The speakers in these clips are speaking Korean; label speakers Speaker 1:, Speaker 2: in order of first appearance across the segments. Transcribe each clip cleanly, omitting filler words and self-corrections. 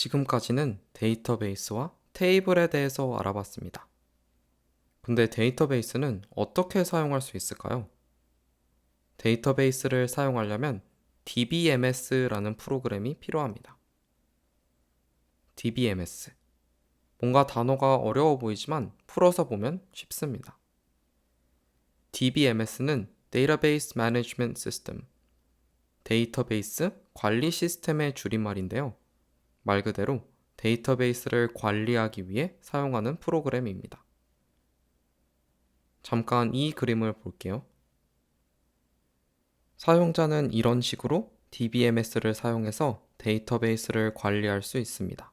Speaker 1: 지금까지는 데이터베이스와 테이블에 대해서 알아봤습니다. 근데 데이터베이스는 어떻게 사용할 수 있을까요? 데이터베이스를 사용하려면 DBMS라는 프로그램이 필요합니다. DBMS. 뭔가 단어가 어려워 보이지만 풀어서 보면 쉽습니다. DBMS는 Database Management System, 데이터베이스 관리 시스템의 줄임말인데요. 말 그대로 데이터베이스를 관리하기 위해 사용하는 프로그램입니다. 잠깐 이 그림을 볼게요. 사용자는 이런 식으로 DBMS를 사용해서 데이터베이스를 관리할 수 있습니다.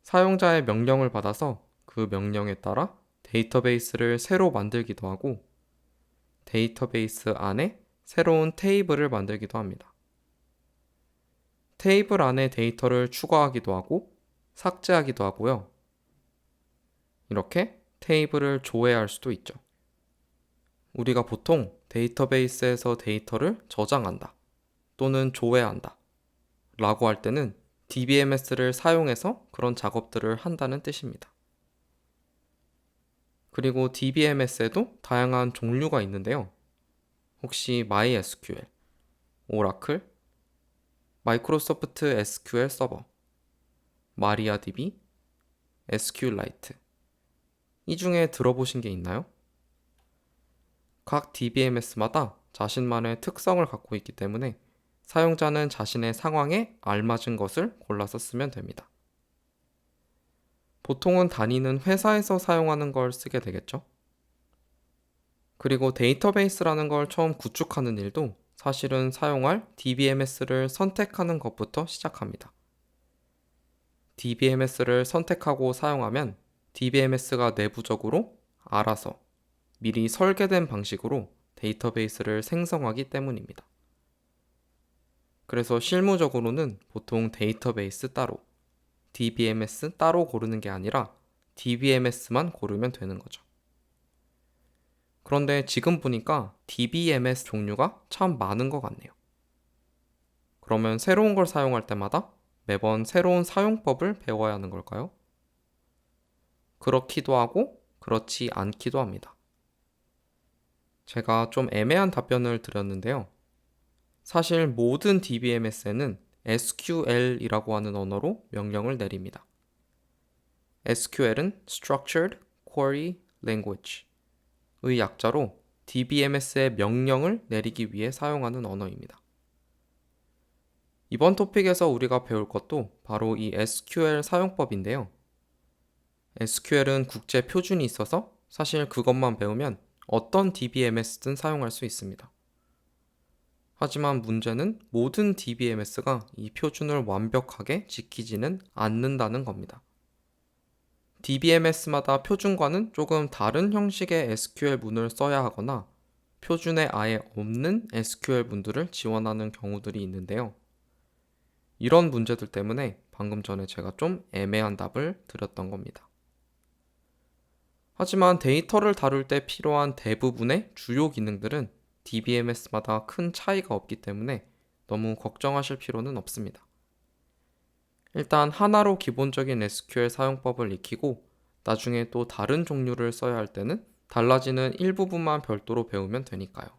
Speaker 1: 사용자의 명령을 받아서 그 명령에 따라 데이터베이스를 새로 만들기도 하고 데이터베이스 안에 새로운 테이블을 만들기도 합니다. 테이블 안에 데이터를 추가하기도 하고 삭제하기도 하고요. 이렇게 테이블을 조회할 수도 있죠. 우리가 보통 데이터베이스에서 데이터를 저장한다 또는 조회한다 라고 할 때는 DBMS를 사용해서 그런 작업들을 한다는 뜻입니다. 그리고 DBMS에도 다양한 종류가 있는데요. 혹시 MySQL, 오라클, 마이크로소프트 SQL 서버, 마리아DB, SQLite 이 중에 들어보신 게 있나요? 각 DBMS마다 자신만의 특성을 갖고 있기 때문에 사용자는 자신의 상황에 알맞은 것을 골라서 쓰면 됩니다. 보통은 다니는 회사에서 사용하는 걸 쓰게 되겠죠? 그리고 데이터베이스라는 걸 처음 구축하는 일도 사실은 사용할 DBMS를 선택하는 것부터 시작합니다. DBMS를 선택하고 사용하면 DBMS가 내부적으로 알아서 미리 설계된 방식으로 데이터베이스를 생성하기 때문입니다. 그래서 실무적으로는 보통 데이터베이스 따로, DBMS 따로 고르는 게 아니라 DBMS만 고르면 되는 거죠. 그런데 지금 보니까 DBMS 종류가 참 많은 것 같네요. 그러면 새로운 걸 사용할 때마다 매번 새로운 사용법을 배워야 하는 걸까요? 그렇기도 하고 그렇지 않기도 합니다. 제가 좀 애매한 답변을 드렸는데요. 사실 모든 DBMS에는 SQL이라고 하는 언어로 명령을 내립니다. SQL은 Structured Query Language 의 약자로 DBMS의 명령을 내리기 위해 사용하는 언어입니다. 이번 토픽에서 우리가 배울 것도 바로 이 SQL 사용법인데요. SQL은 국제 표준이 있어서 사실 그것만 배우면 어떤 DBMS든 사용할 수 있습니다. 하지만 문제는 모든 DBMS가 이 표준을 완벽하게 지키지는 않는다는 겁니다. DBMS마다 표준과는 조금 다른 형식의 SQL 문을 써야 하거나 표준에 아예 없는 SQL 문들을 지원하는 경우들이 있는데요. 이런 문제들 때문에 방금 전에 제가 좀 애매한 답을 드렸던 겁니다. 하지만 데이터를 다룰 때 필요한 대부분의 주요 기능들은 DBMS마다 큰 차이가 없기 때문에 너무 걱정하실 필요는 없습니다. 일단 하나로 기본적인 SQL 사용법을 익히고 나중에 또 다른 종류를 써야 할 때는 달라지는 일부분만 별도로 배우면 되니까요.